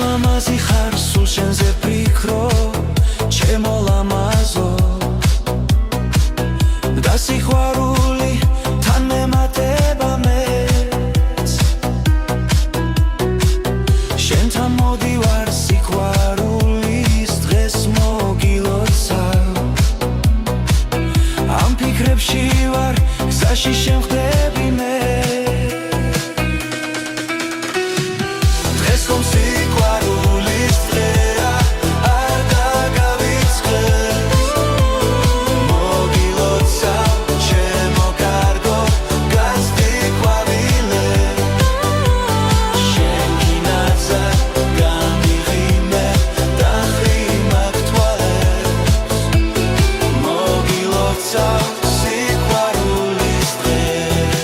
ლამაზი ხარ სულ შენზე ვფიქრო ჩემო ლამაზო და სიყვარული თან მემატება მეც შენთან მოდივარ სიყვარულის დღეს მოგილოცავ ამ ფიქრებში ვარ გზაში შემხვდები მე დღეს ხომ სიყვარულის დღეა არ დაგავიწყდეს მოგილოცავ ჩემო კარგო გასდი ყვავილე შენ გინაცა გამიღიმე და ხრიმაკ თვალებს მოგილოცავ სიყვარულის დღეს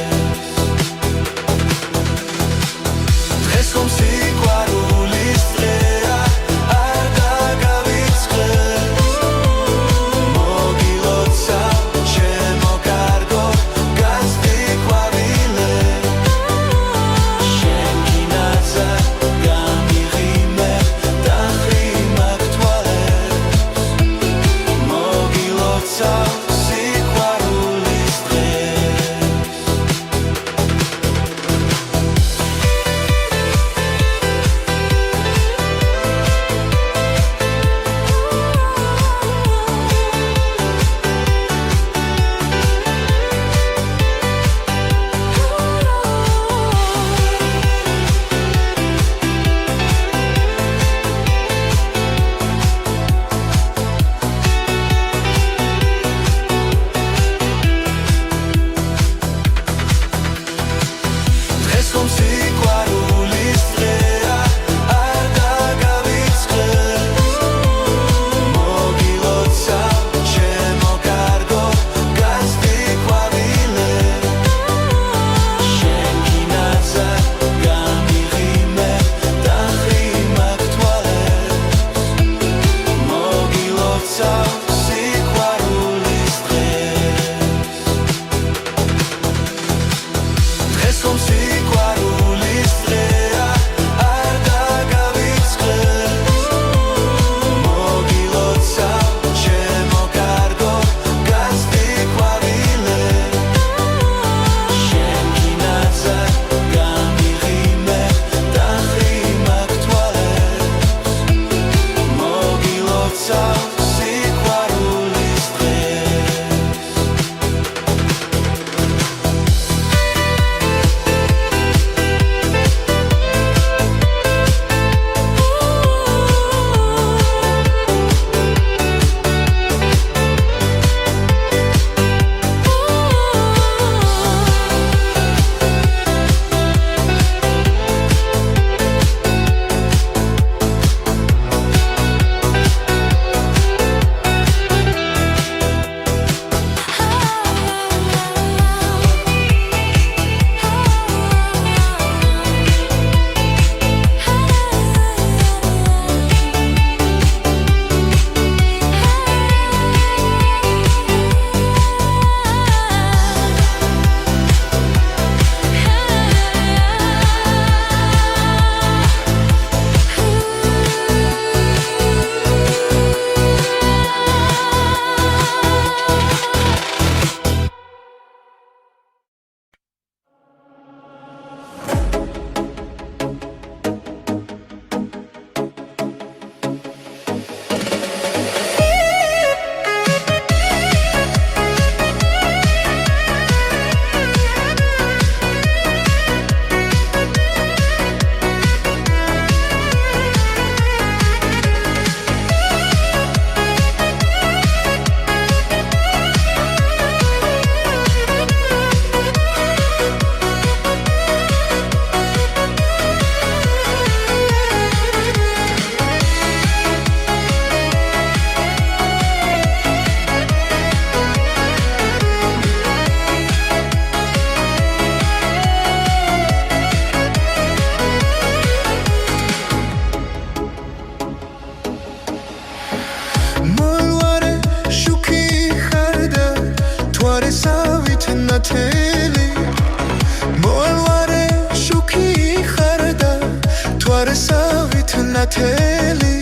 სავით ნათელი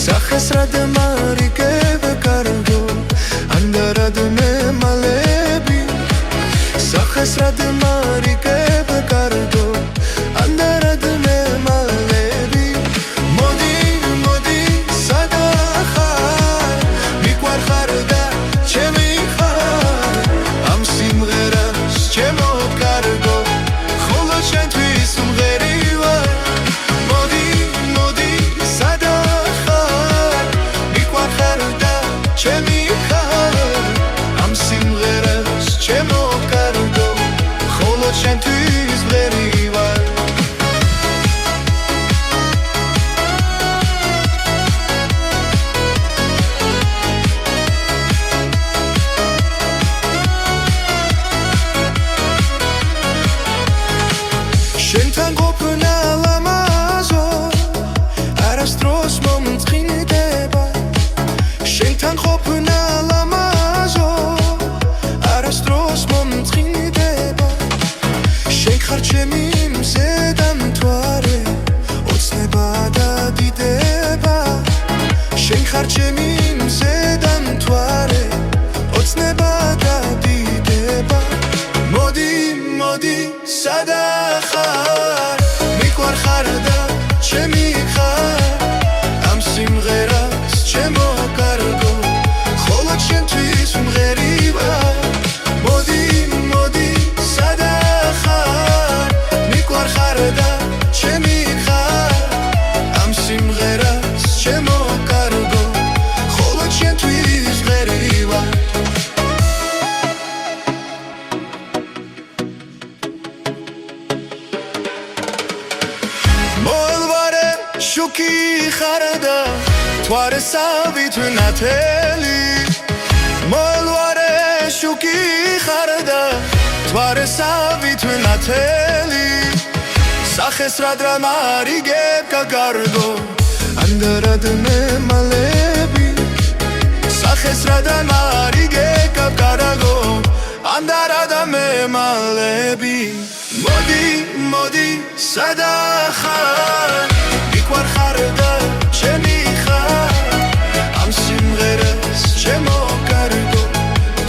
სახეს რად მარიგებ კარგო ანდარად მემალები სახეს რად მარიგებ კარგო ანდარად მემალები მოდი მოდი სადა ხარ მიყვარ ხარ და ჩემი ხარ ამ სიმღერას ჩემო კარგო ხოლო შენთვის მომღერი ვარ მოდი მოდი სადა ხარ მიყვარ ხარ და ჩემი ხარ ამ სიმღერას ჩემო კარგო ხოლო შენთვის მომღერი ვარ შენთან ყოფნა ლამაზო არასდროს მომწყინდება შენთან ყოფნა ლამაზო არასდროს მომწყინდება შენ ხარ ჩემი მზედამთვარე ოცნება და დიდება შენ ხარ ჩემი მზედამთვარე ოცნება და დიდება მოდი მოდი სადა ხარ მიყვარ ხარ და ჩემი ხარ ამ სიმღერას ჩემო კარგო ხოლო შენთვის მომღერი ვარ მოდი მოდი სადა ხარ მიყვარ ხარ და ჩემი ხარ ამ სიმღერას ჩემო კარგო ხოლო შენთვის მომღერი ვარ მოელვარე შუქი ხარ და თვარე სავით ნათელი მოელვარე შუქი ხარ და თვარე სავით ნათელი სახეს რად მარიგებ კარგო ანდარად მემალები სახეს რად მარიგებ კარგო ანდარად მემალები მოდი მოდი სადა ხარ მიყვარ ხარ და ჩემი ხარ ამ სიმღერას ჩემო კარგო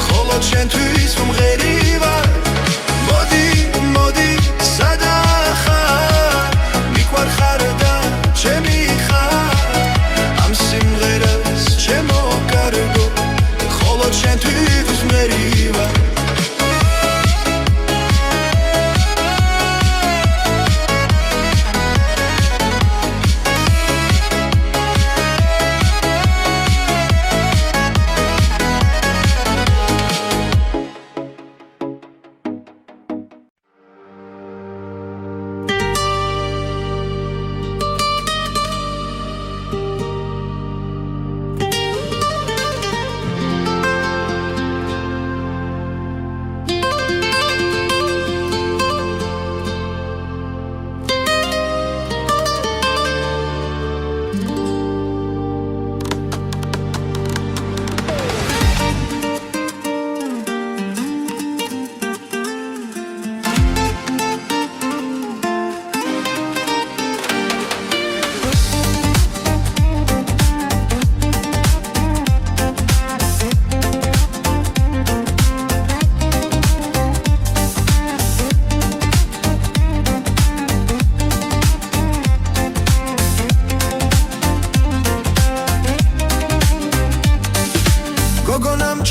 ხოლო შენთვის მომღერი ვარ მოდი მოდი სადა ხარ მიყვარ ხარ და ჩემი ხარ ამ სიმღერას ჩემო კარგო ხოლო შენთვის მომღერი ვარ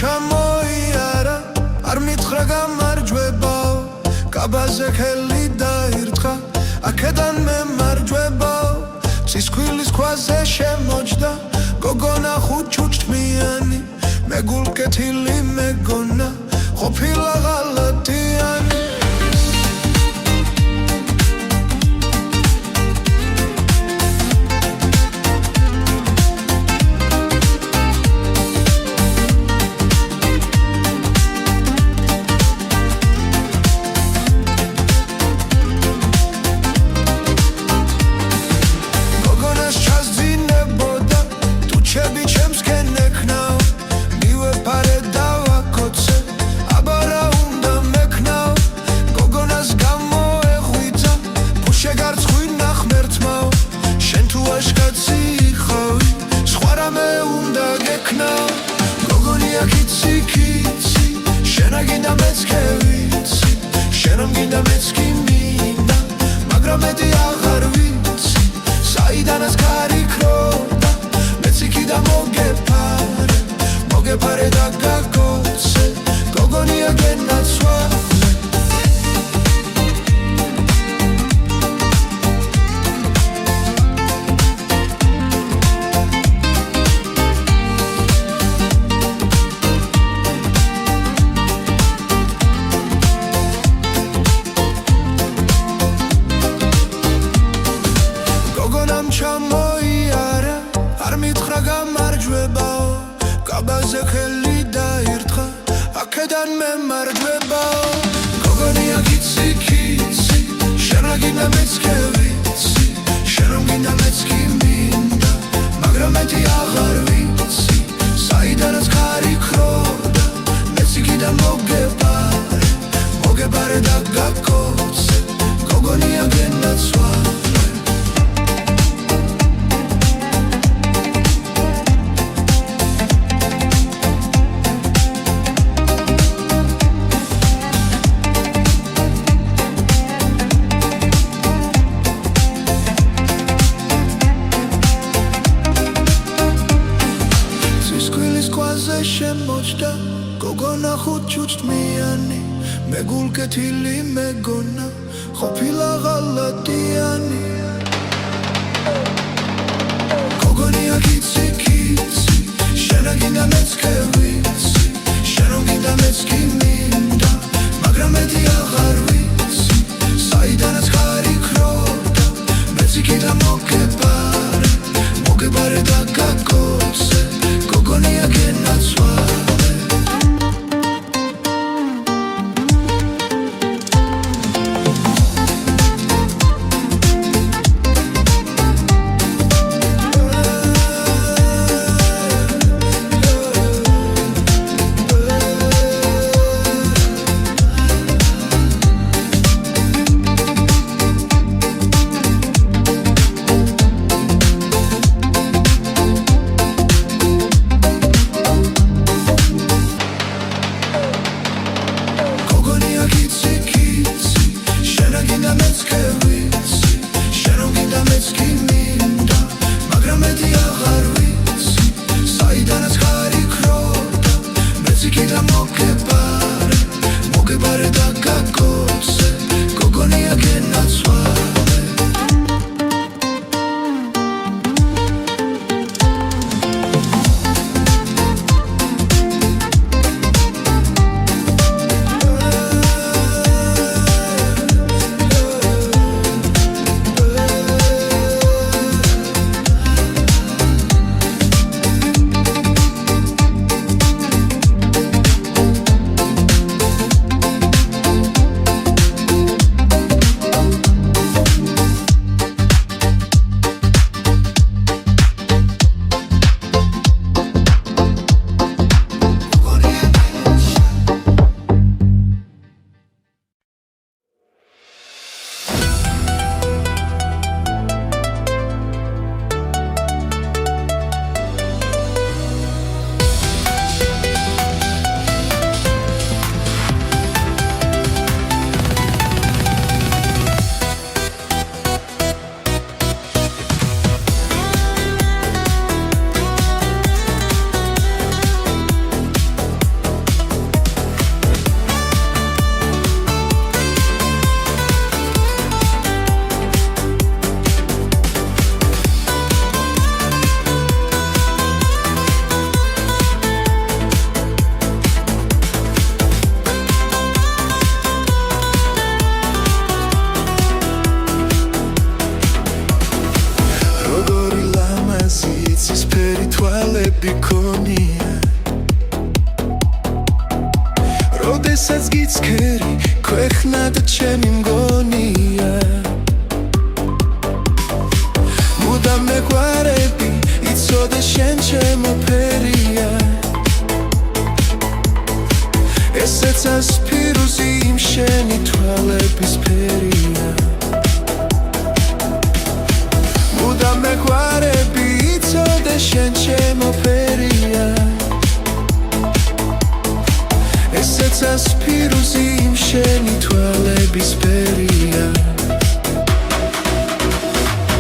ჩამოიარა არ მითხრა გამარჯვებაო კაბაზე ხელი დაირთხა აქედან მემარჯვებაო ცისქვილის ქვაზე შემოჯდა გოგონა ხუჩუჩთმიანი მეგულკეთილი მეგონა ყოფილა ღალატიანი ჩემს კენეკნაო მივეფარე და ვაკოცე აბარა უნდა მე მემარჯვებაო გოგონია კიცი კიცი შენ რა გინდა მეც კი ვიცი შენ რომ გინდა მეც კი მინდა მაგრამ მეტი აღარ ვიცი საიდანაც ხარი ქროდა მეც გინდა მოგებარე და გაკოცე გოგონია გენაცვალე შემოჭდა გოგონა ხუჩუჭტმიანი მეგულკეთილი მეგონა ყოფილა ღალატიანი გოგონია კიცი კიცი შენ რა გინდა მეც კი ვიცი შენ რომ გინდა მეც კი მინდა მაგრამ მეტი აღარ ვიცი საიდანაც ხარი ქროდა მეც გინდა მოგებარე და გაკოცე გოგონია გენაცვალე მოგებარე და გაკოცე გოგონია გენაცვალე როდესაც გიცქერი ქვეყნად ჩემი მგონია მუდამ მეყვარები იცოდე შენ ჩემო ფერია ესეცას ფირუზი იმ შენი თვალების ფერია მუდამ მეყვარები იცოდე შენ ჩემო ფერია ესეცას ფირუზი იმ შენი თვალების ფერია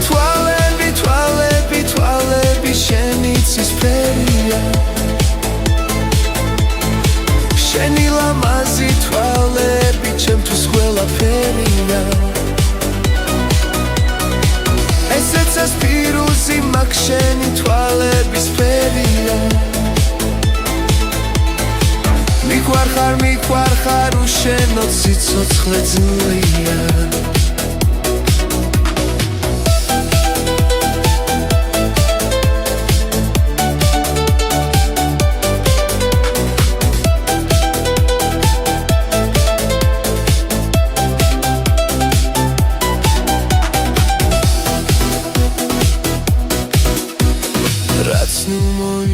თვალები, თვალები, თვალები შენი ცისფერია შენი ლამაზი თვალები ჩემთვის ყველაფერია ესეცას ფირუზი მაგ შენი თვალების ფერია მიყვარხარ უშენო ციცოცხლე ძნელია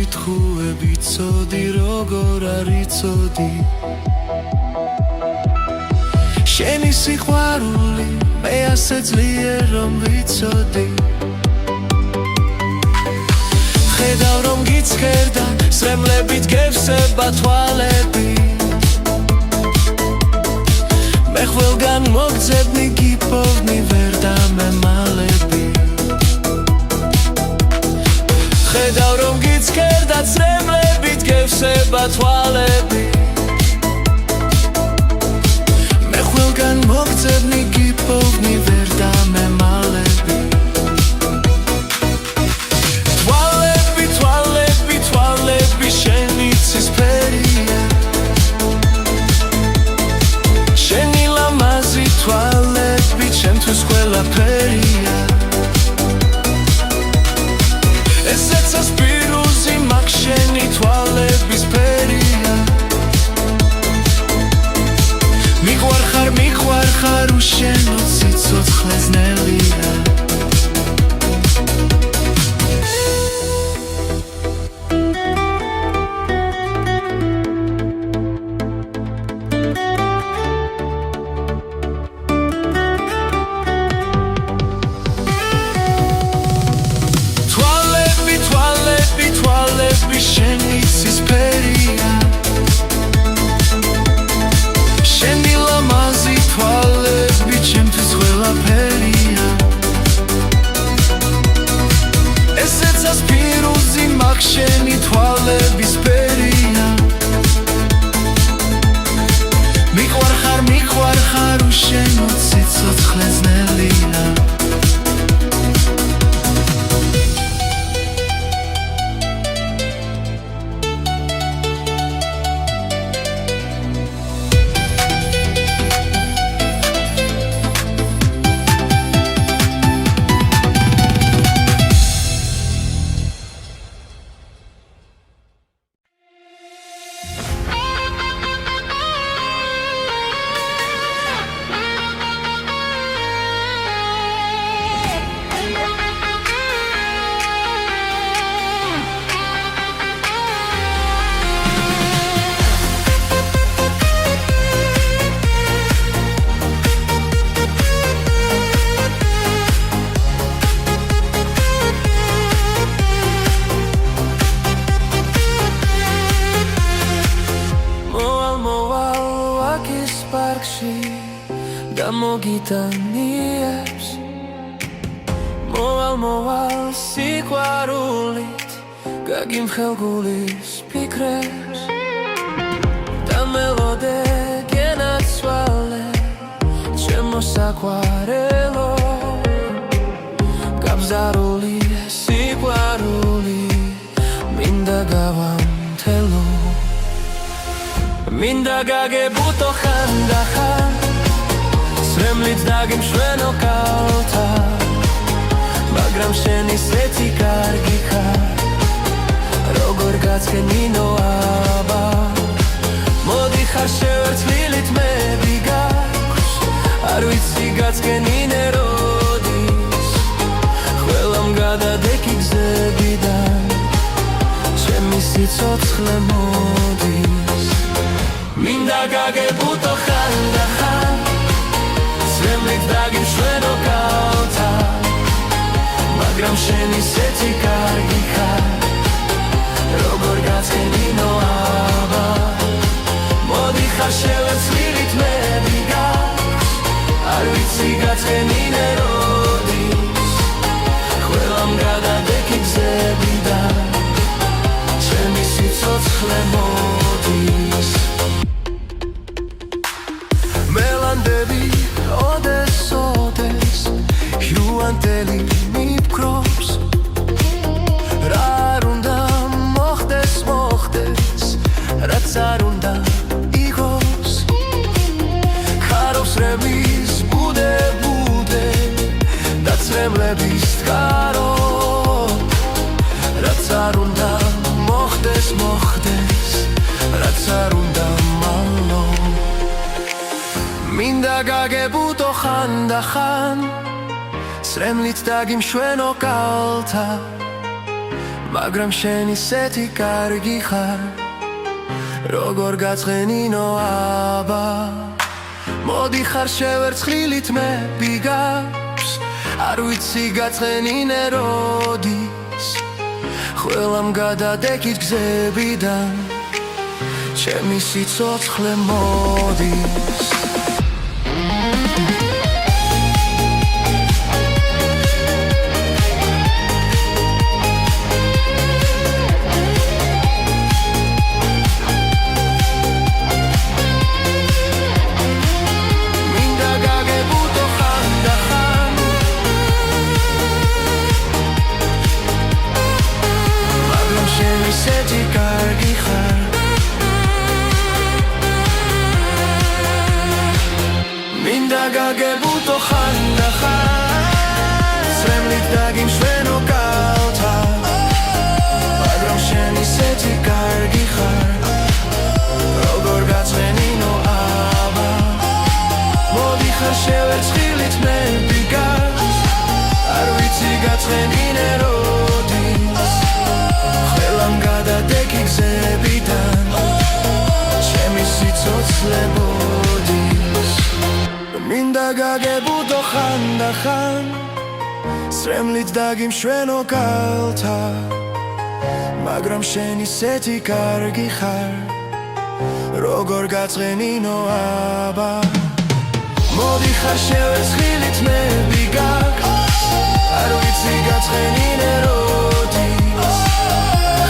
კითხვები ცოდი როგორ არიცოდი შენი სიყვარული მე ასე ძლიერ რომ ვიცოდი ხედავ რომ გიცქერდა სრემლებით გევსება თვალები მე ყველგან მოგძებნი გიპოვნი ვერ დამემალები ხედავ რომ გიცქერდა სრემლებით გევსება თვალები მე ყველგან მოგძებნი გიპოვნი ვერ დამემალები შენი ცისფერია შენი ლამაზი თვალები ჩემთვის ყველაფერია ესეცას პირუზი მაგ შენი თვალების ფერია მიყვარხარ უშენო სიცოცხლე ძნელია შენი ცისფერია შენი ლამაზი თვალები ჩემთვის ყველაფერია ესეცას პირუზი მაგ შენი თვალების ფერია მიყვარხარ უშენო სიცოცხლე ძნელია მოგიტანიებს მოვალ სიყვარულით გაგიმხელ გულის ფიქრებს და მელოდე გენაცვალე ჩემო საყვარელო გაბზარული სიყვარული მინდა გავამთელო მინდა გაგებუტო ხანდახან სრემლით დაგიმშვენო კალთა მაგრამ შენი სეთი კარგი ხარ როგორ გაცხენინო აბა მოდი ხარ შევერცლილით მე ვიგაქვს არ ვიცი გაცხენინე როდის ყველამ გადადექი გზებიდან ჩემი სიცოცხლე მოდის მინდა გაგებუტო ხანდახან სრემლით დაგიმშვენო კალთა მაგრამ შენი სეთი კარგი ხარ როგორ გაცხენინო აბა მოდი ხარ შევერცლილით მე ვიგაქვს არ ვიცი გაცხენინე როდის ყველამ გადადექი გზებიდან ჩემი სიცოცხლე მოდის მელანდები ოდეს იუანტელი მიფქრობს რა არ უნდა მოხდეს რაც არ უნდა იღოს ხარობს რემის ბუდე და წრემლების წყარო რაც არ უნდა მოხდეს რაც არ უნდა მალო მინდა გაგებუტო ხანდახან სრემლით დაგიმშვენო კალთა მაგრამ შენ ისეთი კარგი ხარ როგორ გაცხენინო აბა მოდი ხარ შევერცხლილით მე ბიგავს არ ვიცი გაცხენინე როდის ყველამ გადადეკით გზებიდან ჩემი სიცოცხლე მოდის ისეთი კარგი ხარ მინდა გაგებულო ხანდახან სრემლით დაგიმშვენო კალთა მაგრამ შენ ისეთი კარგი ხარ როგორ გაცხენინო აბა მოდი ხარ შევერცხლილით მე ბიგავს არ ვიცი გაცხენინე როდის ყველამ გადადეკი გზებიდან ჩემი სიცოცხლე მოდის მინდა გაგებულო ხანდახან სრემლით დაგიმშვენო კალთა მაგრამ შენ ისეთი კარგი ხარ როგორ გაცხენინო აბა მოდი ხარ შევერცხლილით მე ბიგავს არ ვიცი გაცხენინე როდის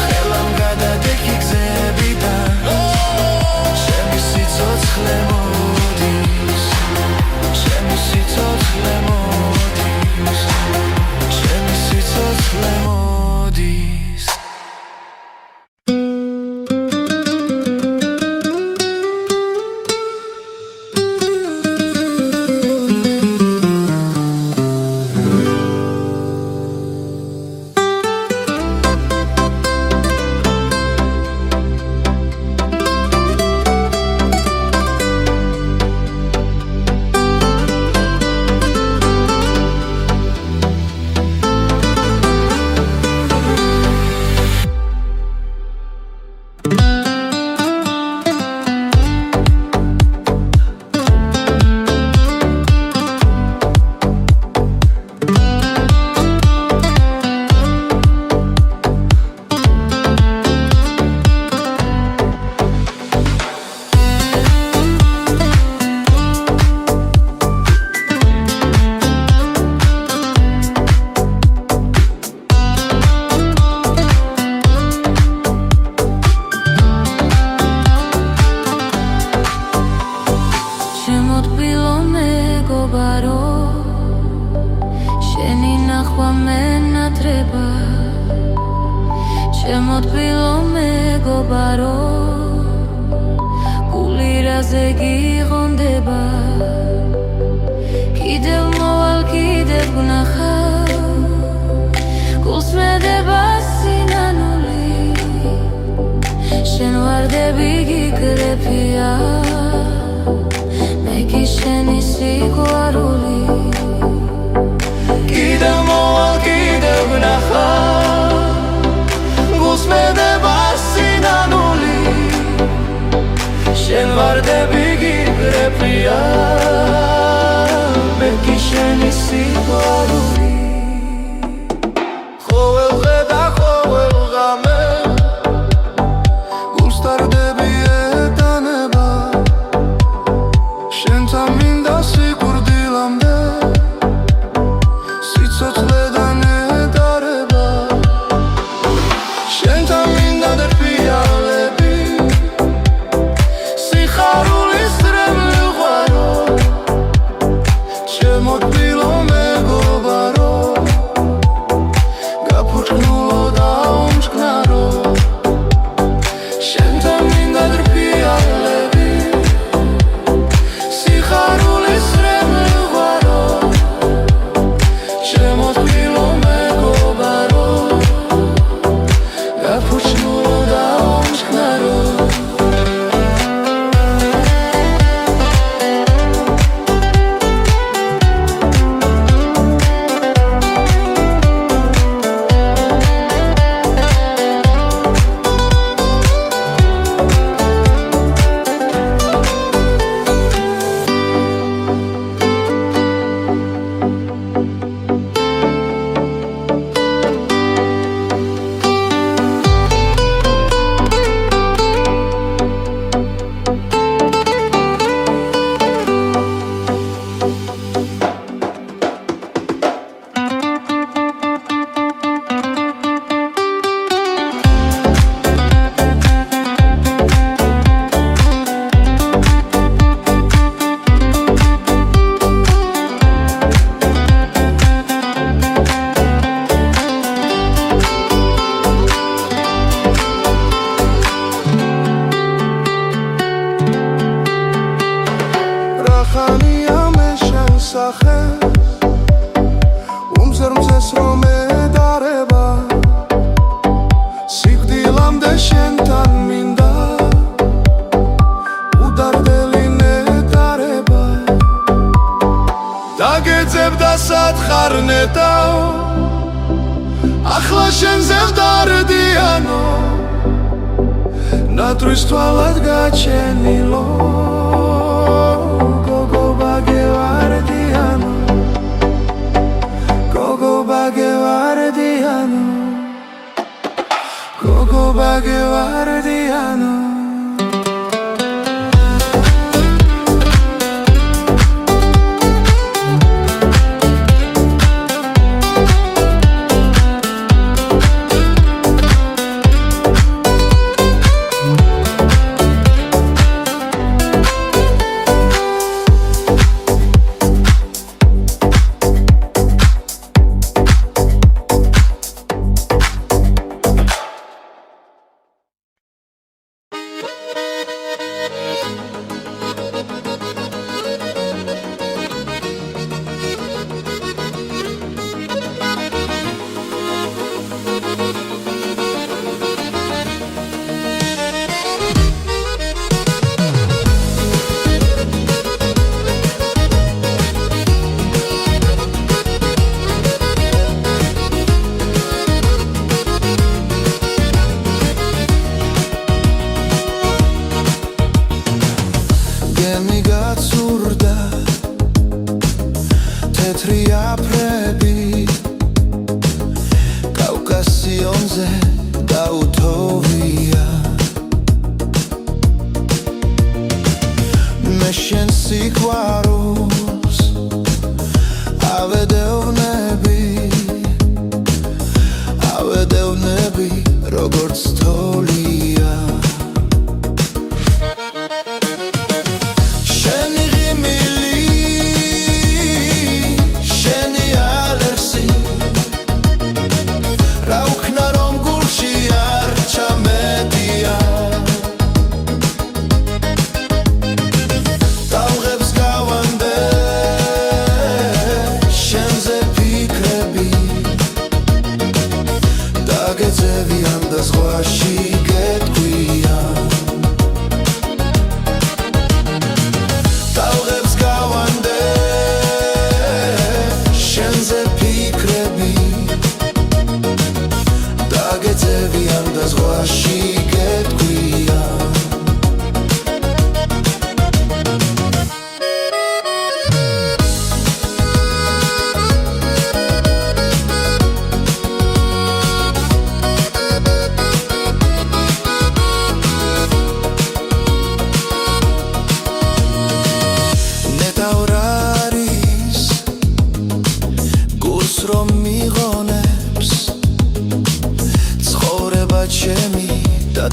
ხელამ გადადეკი გზებიდან ჩემი სიცოცხლე მოდის ჩემი სიცოცხლე მოდის ჩემი სიცოცხლე მოდის შემოთბილო მეგობარო გული რაზე გიღონდება კიდევ მოვალ კიდევ ვნახავ გულს მედება სინანული შენ ვარდები გიგრეფია მე კი შენი სიყვარული კიდევ მოვალ კიდევ ვნახავ გულს მედება სინანული შენ ვარდები გიგრეფია მე კი შენი სიყვარული ყოველ დღე და ყოველ ღამე გულს ტარდები ეტანება შენთან მინდა სიკვდილამდე შენთან მინდა უდარდელი ნეტარება დაგეძებდა სათხარ ნეტაო ახლა შენზე ვდარდიანო ნატრის თვალად გაჩენილო გოგო ბაგევარდიანო გოგო ბაგევარდიანო გოგო ბაგევარდიანო თეთრი აფრები კავკასიონზე დაუთოვია მე შენ სიყვარულს ავედევნები როგორც თოლია გეძევიან და ზღვაში გეტყვიან ტალღებს გავანდე შენზე ფიქრები და გეძევიან და ზღვაში გეტყვიან ჩემი და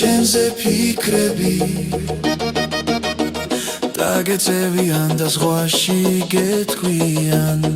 შენზე ფიქრები დაგეწევიან და ზღვაში გეთქვიან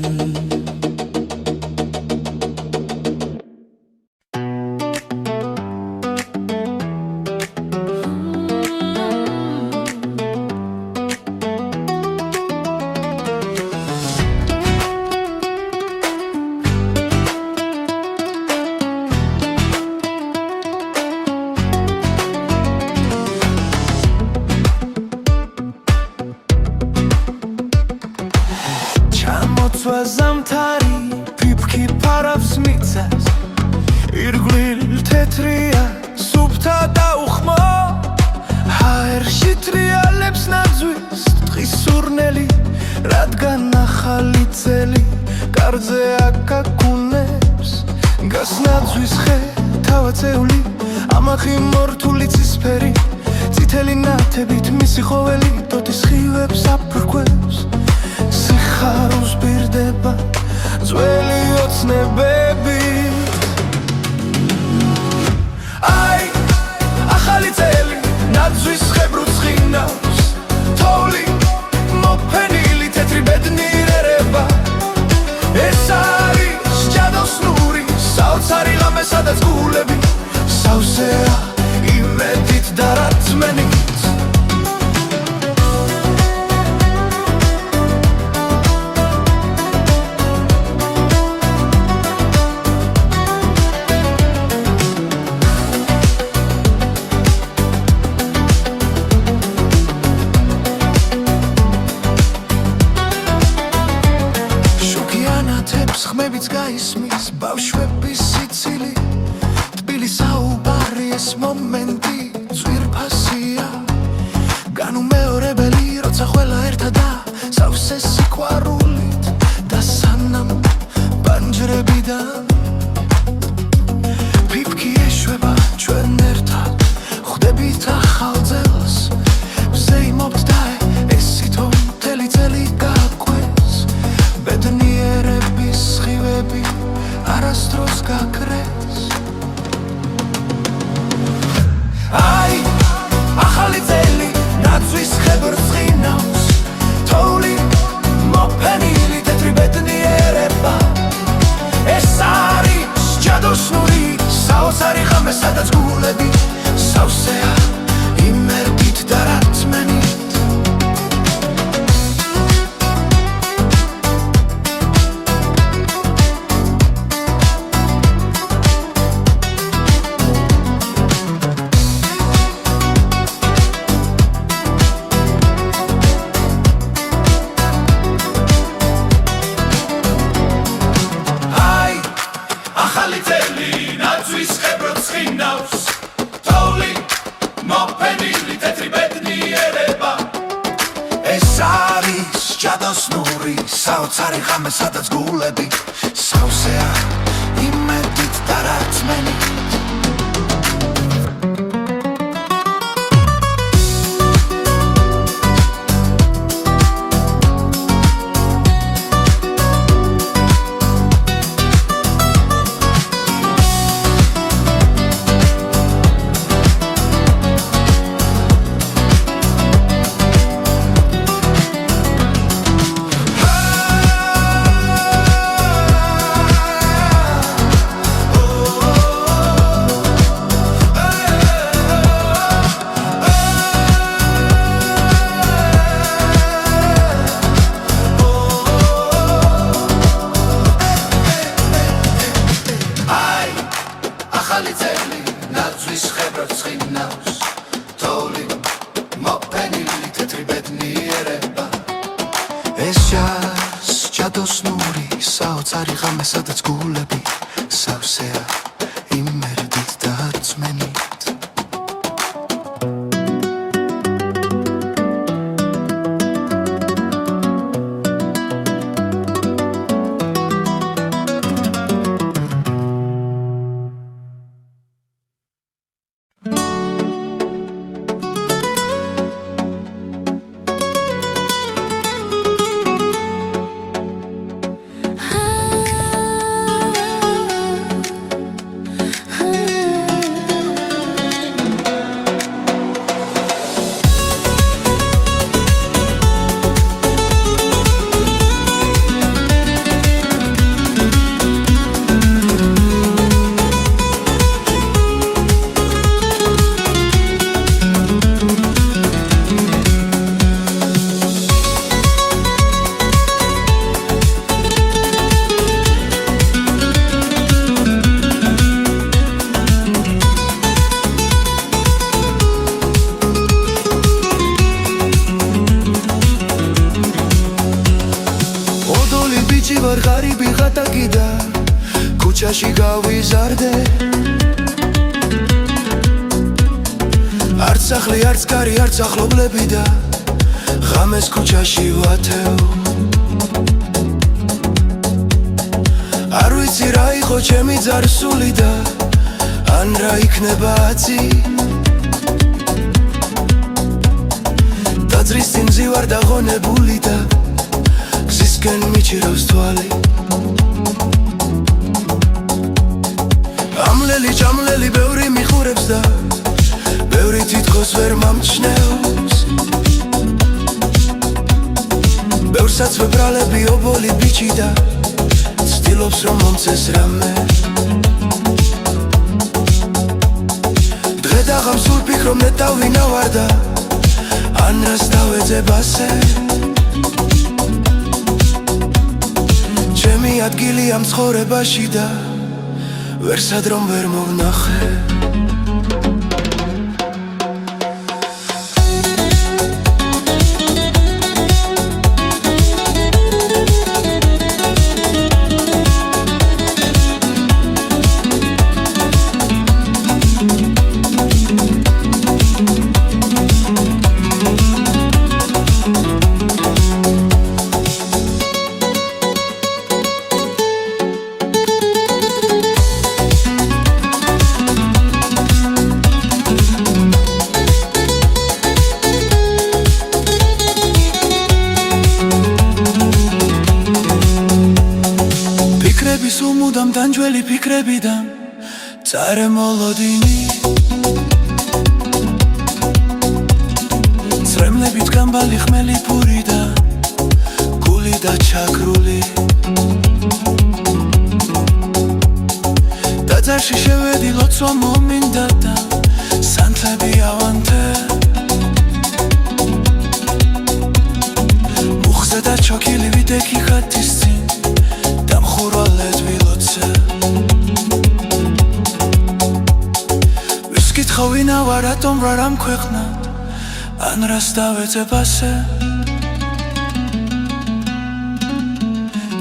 ზამთარი ფიფქი ფარავს მიწას ირგვლივ თეთრია სუფთა და უხმო ჰაერში ტრიალებს ნაძვის ტყის სურნელი რადგან ახალი წელი კარზე აკაკუნებს გას ნაძვის ხე თავაცეული ამაღი მორთული ცისფერი წითელი ნათებით მისი ხოველი ტოტის ხილებს აფრქვევს სიხარულს პირდება ძველი ოცნებები აი ახალი წელი ნაძვის ხებრუც ხინავს თოვლი მოფენილი თეთრი ბედნიერება ეს არის ჯადოსნური საოცარი ღამე სადაც გულები სავსეა იმედით და რწმენით ხმებიც გაისმის ბავშვების სიცილი თბილი საუბარი ეს მომენტი ძვირფასია განუმეორებელი როცა ყველა ერთადა სავსე სიყვარულით და სანამ პანჯრებიდან ფიფქი ეშვება ჩვენ ერთად ხვდებით ახალ წელს ვზეიმობთ და ეს თვითონ მთელი წელი გაგვეს ბედნიერების ხივები არასდროს გაქრეს აი ახალი წელი ნაძვის ხებრს ხინავს თოვლი მოფენილი თეთრი ბედნიერება ეს არის ჯადოსნური საოცარი ღამე სადაც გულები სავსეა იმედით და რწმენით ახალი წელი ნაძვის ხებრს ხინავს თოვლი მოფენილი თეთრი ბედნიერება ეს არის ჯადოსნური საოცარი ღამე სადაც გულები სავსეა იმედით და რწმენით ახალი წელი ნაძვის ხებრს ხინავს თოვლი მოფენილი თეთრი ბედნიერება ეს ჯადოსნური საოცარი ღამე სადაც გულები სავსეა იმედით და რწმენით ვარ ღარიბი ღატაკი და ქუჩაში გავიზარდე არც სახლი, არც კარი, არც ახლობლები და ღამეს ქუჩაში ვათევ არ ვიცი რა იყო ჩემი ძარსული და ან რა იქნება აცი დაძრის წინ მზივარ დაღონებული და გზისკენ მიჩირავს თვალი ამლელი ჭამლელი ბევრი მიხურებს და ბევრი თითქოს ვერ მომჩნევს ბევრსაც ვებრალები ობოლი ბიჭი და ცდილობს რომ მომცეს რამე დღე დაღამს ვფიქრობ ნეტავ ვინა ვარ და ან რას დავეძებ ასე ჩემი ადგილი ამ ცხოვრებაში და ვერსად რომ ვერ მოვნახე სუმუდამ დამჯველი ფიქრები და წარემოლოდინი წრემლებით გამბალი ხმელი ფური და გული და ჩაქრული დაძარში შევედი ლოცვა მომინდა და სანთლები ავანთე მუხზე და ჩოქილი ვიდექი ხათის წინ დამხურვალედ ვილოცე ვისკითხავ ვინა ვარ რატომ რა რამ ქვეყნად ან რას დავეძებ ასე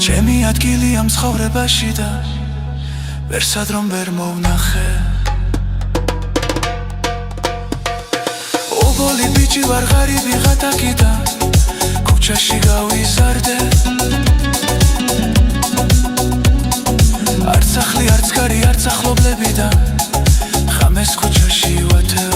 ჩემი ადგილი ამ ცხოვრებაში და ვერსად რომ ვერ მოვნახე ობოლი ბიჭი ვარ ღარიბი ღატაკი და ქუჩაში გავიზარდე არც სახლი, არც კარი, არც ახლობლები და ღამეს ქუჩაში ვათევ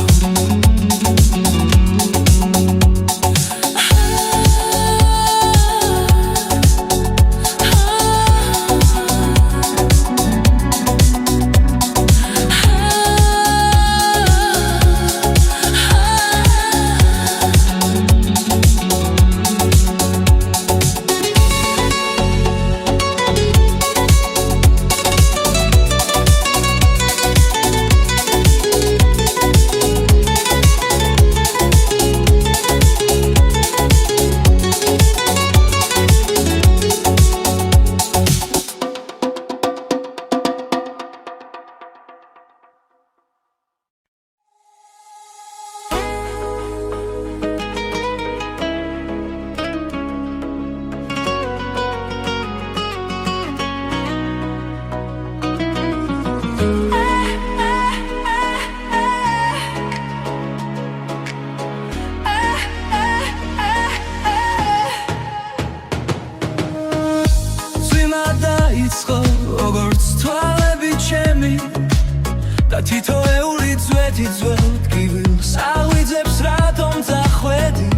და თითოეული ძვეთი ძველ ტკივილს აღვიძებს რატომ წახვედი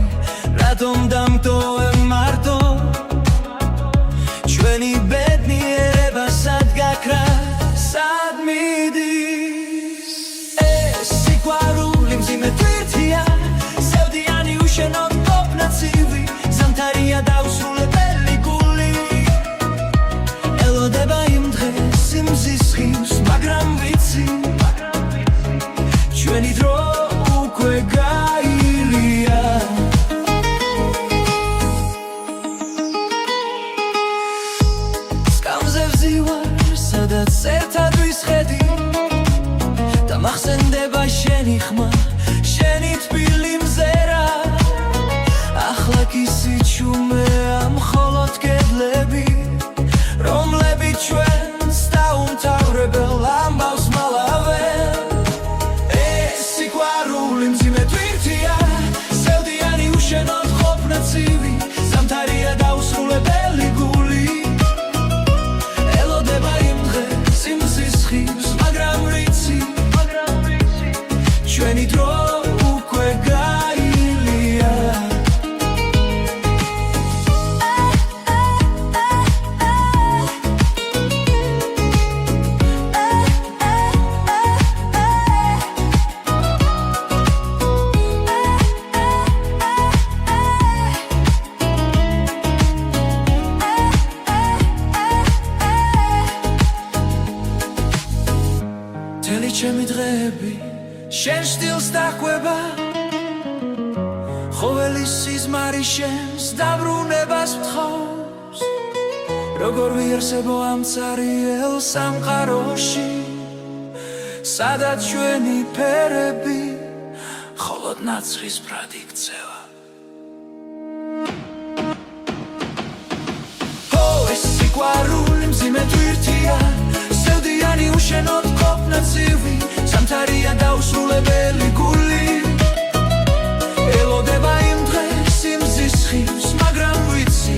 რატომ დამტოვე მარტო ჩვენი ბედნიერება სად გაქრა სად მიდის ეს სიყვარული მძიმე თვირთია სევდიანი უშენოდ ყოფნა ცივი ზამთარია დაუსრულებელი გული ელოდება იმ დღეს იმ ზისხილს მაგრამ ვიცი ჩვენი დრო ყოველი სიზმარი შენს დაბრუნებას მთხოვს როგორ ვიარსებო ამ цаრიელ სამყაროში სადაც ჩვენი ფერები მხოლოდ ნაცრისფრად იქცევა ეს სიყვარული მძიმე თვირთია სევდიანი უშენოდ ყოფნა ცივი სამთარია დაუსრულებელი გული ელოდება იმ დღეს იმ ზისხილს მაგრამ ვიცი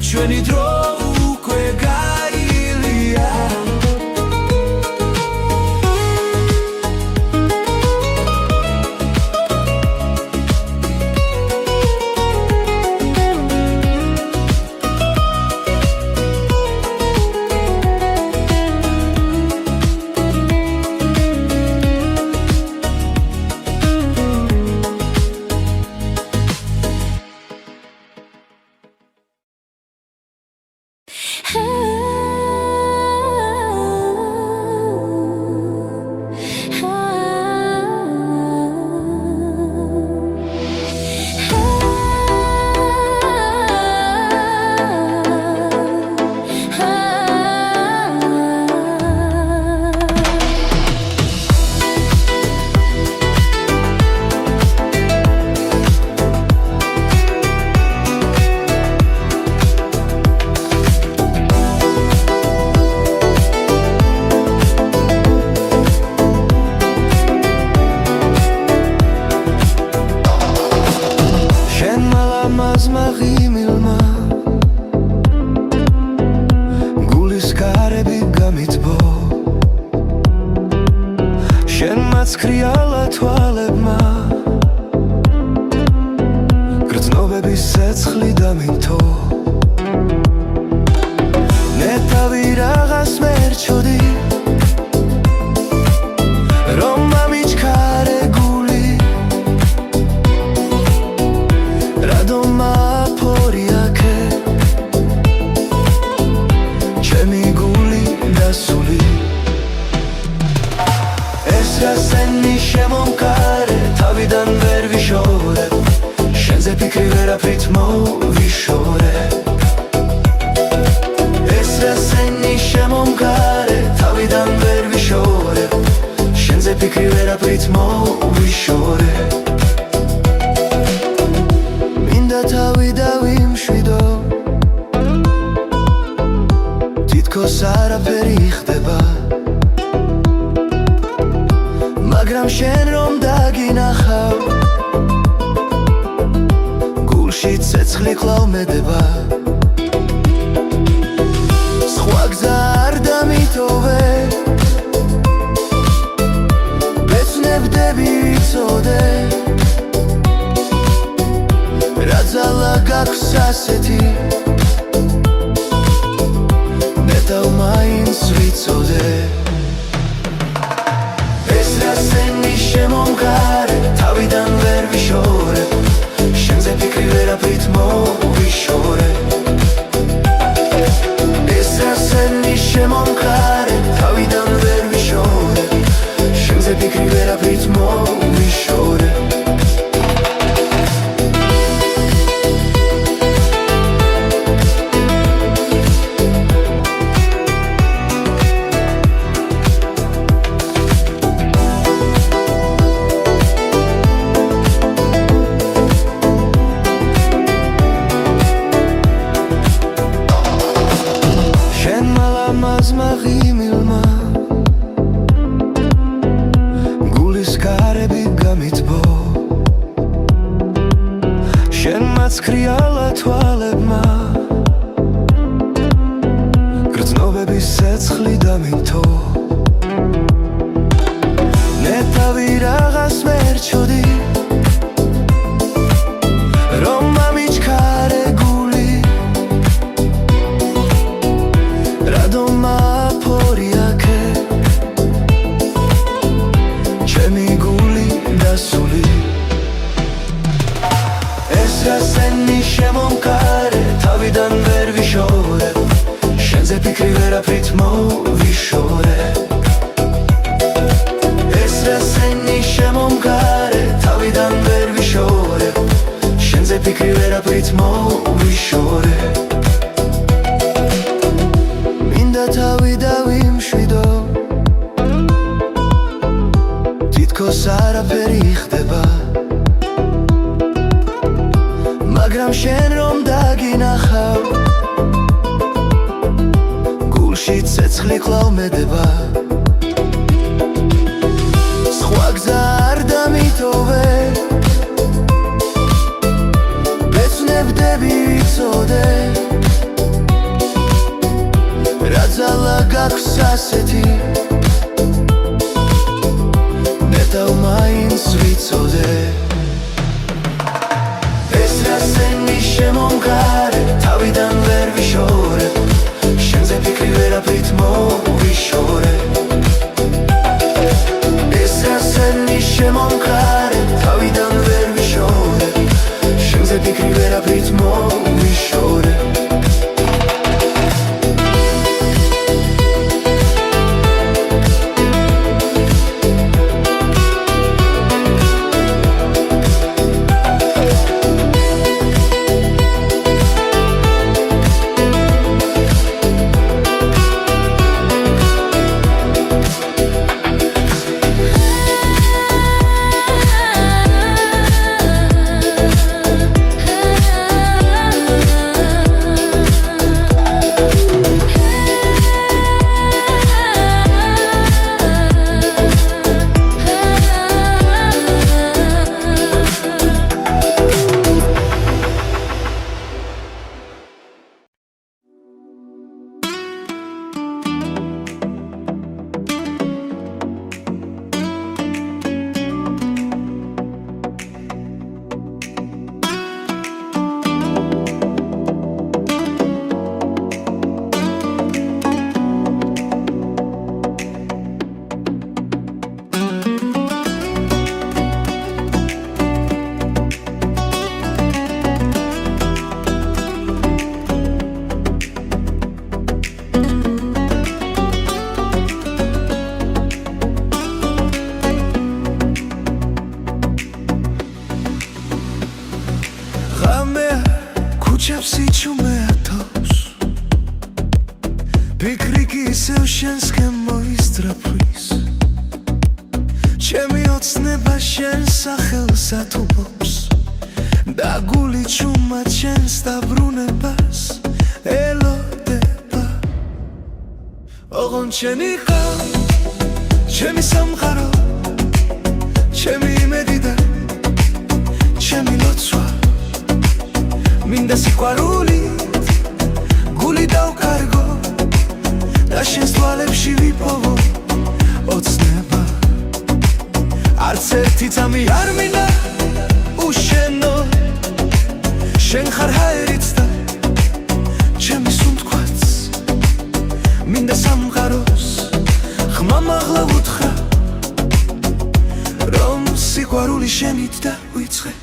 ჩვენი დრო უკვე გაილია მაღიმილმა გულის კარები გამიტბო შენ მაცხრიალა თვალებმა გრძნობების ცეცხლი დამინთო ნეტავი რაღაც მერჩოდი რომ მამიჩქარე გული შემომკარე თავიდან ვერ ვიშორებ შენზე ფიქრი ვერაფრით მოვიშორე ეს რასენი შემომკარე თავიდან ვერ ვიშორებ შენზე ფიქრი ვერაფრით მოვიშორე მინდა თავი დავიმშვიდო თითქოს არაფერი ხდება მაგრამ შენ რომ დაგინახავ გულში ცეცხლი კვლავ მედება სხვა გზა არ დამიტოვე ბეცნებდები ვიცოდე რა ძალა გაქვს ასეთი ნეტავ მაინც ვიცოდე რასენი შემომკარე თავიდან ვერ ვიშორებ შენზე ფიქრი ვერაფრით მოვიშორე ეს რასენი შემომკარე თავიდან ვერ ვიშორებ შენზე ფიქრი ვერაფრით მოვიშორე მაღიმილმა გულის კარები გამიტბო შენ მაცხრიალა თვალებმა გრძნობების ცეცხლი დამინთო ნეტავი რაღაც მერჩოდი რომ მამიჩქარე გული რადომა ფორიაკე ჩემი გული დასული ეს რასენი შემომკარე თავიდან ვერ ვიშორებ შენზე ფიქრი ვერაფრით მოვიშორე ეს რასენი შემომკარე თავიდან ვერ ვიშორებ ვერაფრით მოვიშორე მინდა თავი დავიმშვიდო თითქოს არაფერი ხდება მაგრამ შენ რომ დაგინახავ გულში ცეცხლი კვლავ მედება სხვა გზა არ დამიტოვე ბეცნებდები ვიცოდე რა ძალა გაქვს ასეთი ნეტავ მაინც ვიცოდე ეს რა სენი შემომგარე თავიდან ვერ ვიშორებ შენზე ფიქრი ვერაფრით მოვიშორე ეს რა სენი შემომგარე თავიდან ვერ ვიშორებ შენზე ფიქრი ვერაფრით მოვიშორე Chapsi chume atos Pikri ki se ushenske moistrapris Chemi otsneba shen sachel satubos Da guli chuma chen stabrunebas Elodeba Ogon chenika Chemi samcharo Chemi medida Chemi lotsua მინდა სიყვარულით გული დავკარგო და შენს თვალებში ვიპოვო ოცნება არც ერთი წამი არ მინდა უშენო შენ ხარ ჰაერიც და ჩემი სუნთქვაც მინდა სამყაროს ხმა მაღლა ვუთხრა რომ სიყვარული შენით დავიწყე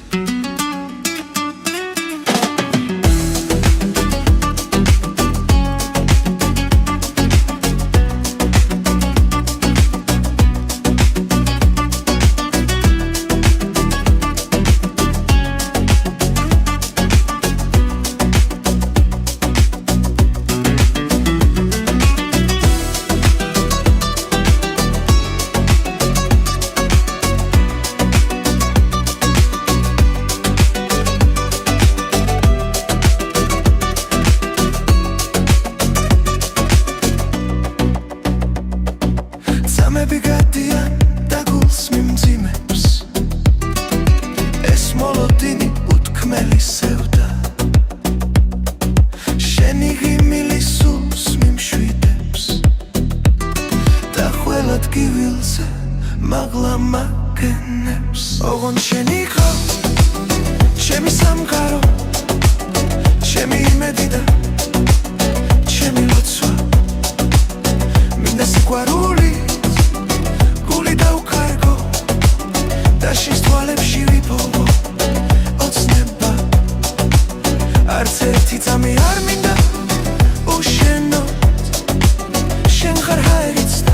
მაღლა მაგენებს ოღონ შენი ხარ ჩემი სამყარო ჩემი იმედი და ჩემი ლოცვა მინდა სიყვარულით გული დავკარგო და შენს თვალებში ვიპოვო ოცნება არც ერთი წამი არ მინდა უშენო შენ ხარ ჰაერიც და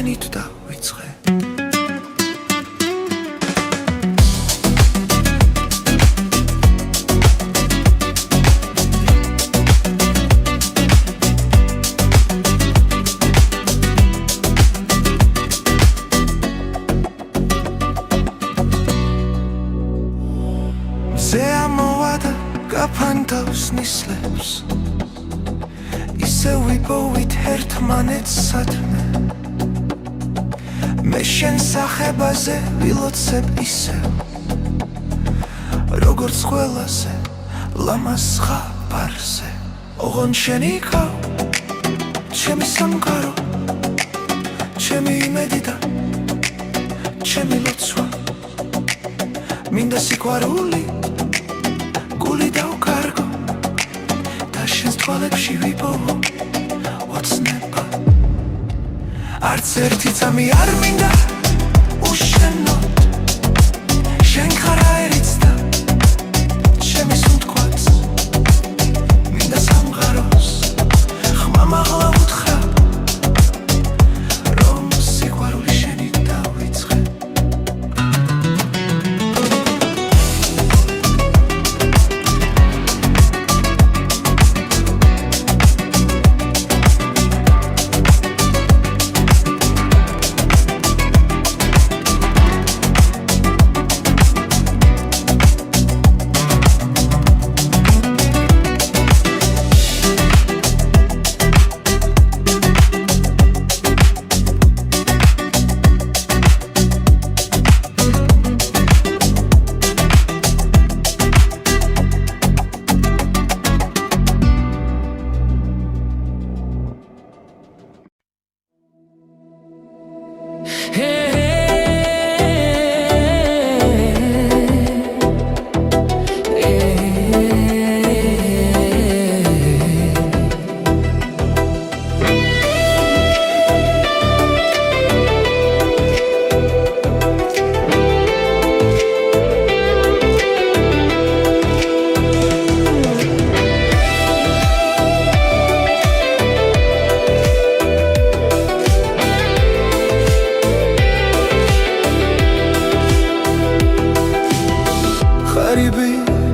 შენით დავიწყე ზე ამოვადა გაფანტავს ნისლებს ისე ვიპოვით ერთმანეთს სადმე მე შენ სახებაზე ვილოცებ ისევ როგორც ყველაზე ლამაზ ხაბარზე ოღონ შენი ხარ ჩემი სამყარო ჩემი იმედი და ჩემი ლოცვა მინდა სიყვარული გული დავკარგო და შენს თვალებში ვიპოვო ოცნება არც ერთი წამი არ მინდა უშენოდ შენ ხარ აერიც და ჩემი სუნთქვაც მინდა სამყაროს ხმამაღლა უთხრა რომ სიყვარული შენით დავიწყე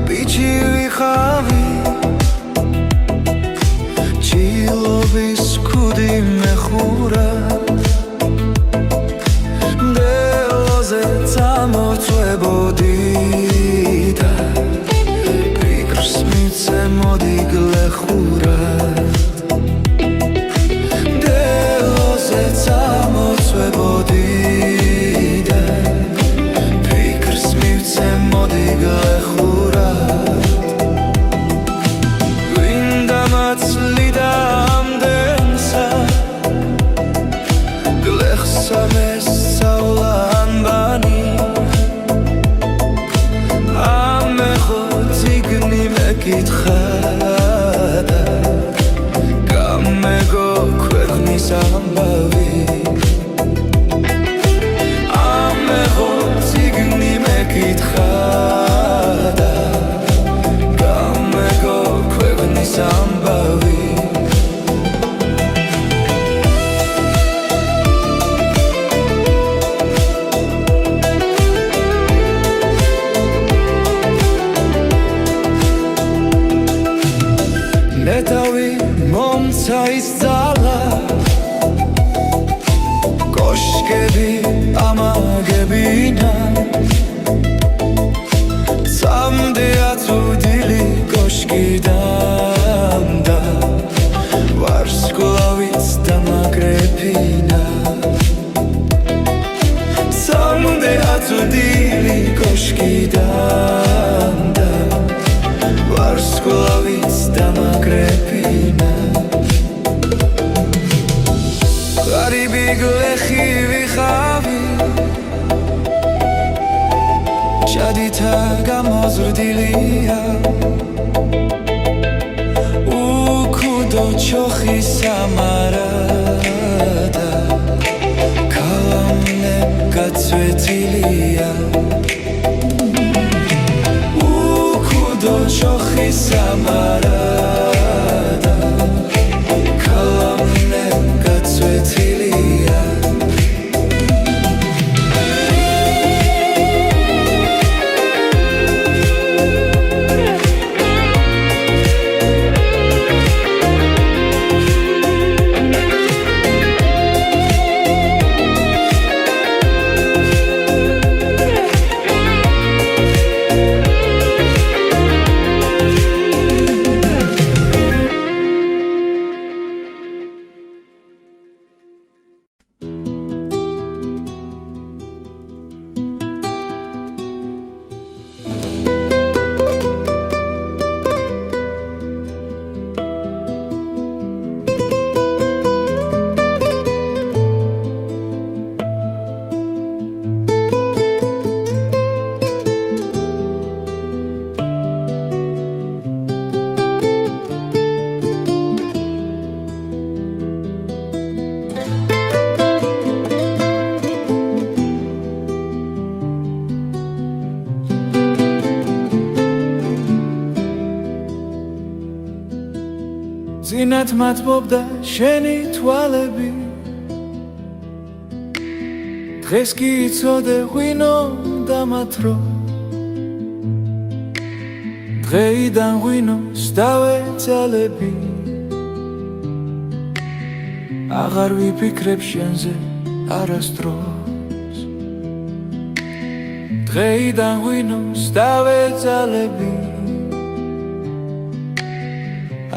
ბიჭი ვიხავი ჭილობის ქუდი მეხურა დელოზე წამოწვებოდი და ფიქრს მიცემოდი გლეხურა დელოზე წამოწვებოდი და ფიქრს მიცემოდი გლეხურა ნეტავი მომცა ის ძალა კოშკები ამაგებინა სამდეა წუდილი კოშკიდან და ვარსკვლავიც დამაგრებინა სამდეა წუდილი კოშკიდან და ვარსკვლავიც დამაგრებინა ღარიბი გლეხი ვიხავი ჩადითა გამოზრდილია უკუდო ჩოხი სამარადა ქალამნე გაწვეთილია უკუდო ჩოხი სამარადა ქალამნე გაწვეთილია წინათ მათბობდა შენი თვალები დღეს კი იცოდე ღვინო და მათრო დღეიდან ღვინოს დავეძალები აღარ ვიფიქრებ შენზე არასდროს დღეიდან ღვინოს დავეძალები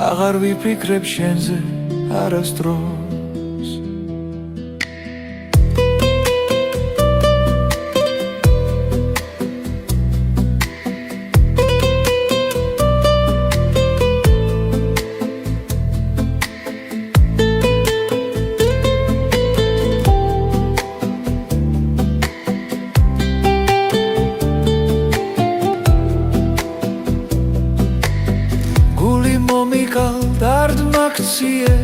აღარ ვიფიქრებ შენზე არასდროს დარდმაქციე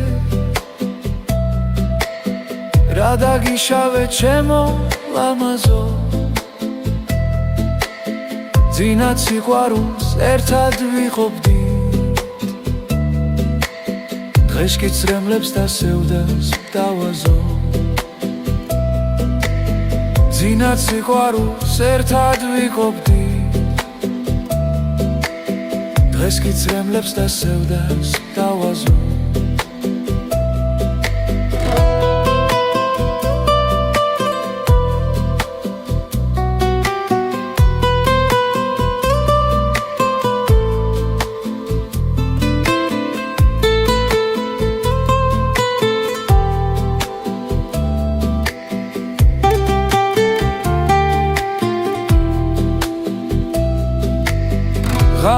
რა დაგიშავე ჩემო ლამაზო ძინათ სიყვარულს ერთად ვიყოფდით დღეს კი წრემლებს და სევდას დავაზო ძინათ სიყვარულს ერთად ვიყოფდით დღეს კი წრემლებს და სევდას დავაზო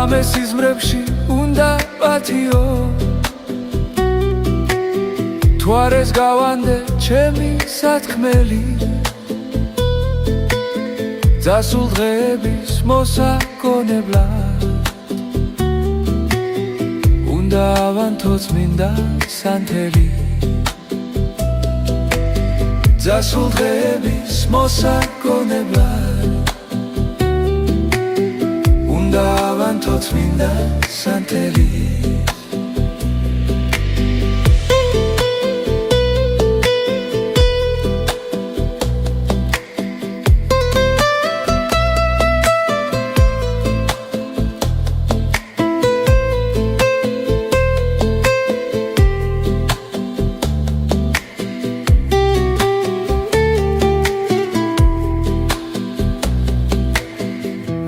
ღამე სიზმრებში უნდა პათიო თუ არ ეს გავანდე ჩემი სათქმელი ძასულ დღეების მოსაგონებლად უნდა ავანთო წმინდა სანთელი ძასულ დღეების მოსაგონებლად უნდა ავანთო წმინდა სანთელი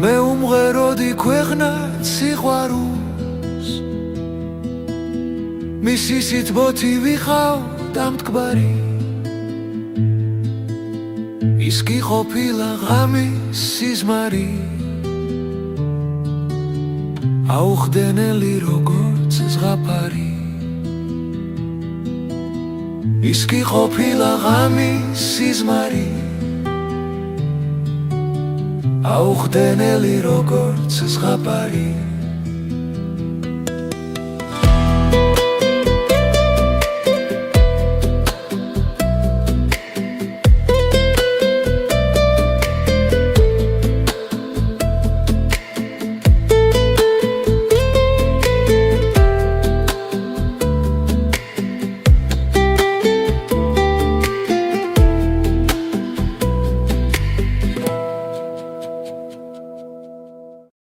მე უმღეროდი ქვეყნად სიყვარულს მისი სიტბოთი ვიხავ დამტკბარი ის კი ყოფილა ღამის სიზმარი აუხდენელი როგორც ზღაპარი ის კი ყოფილა ღამის სიზმარი აუხდენელი როგორც ზღაპარი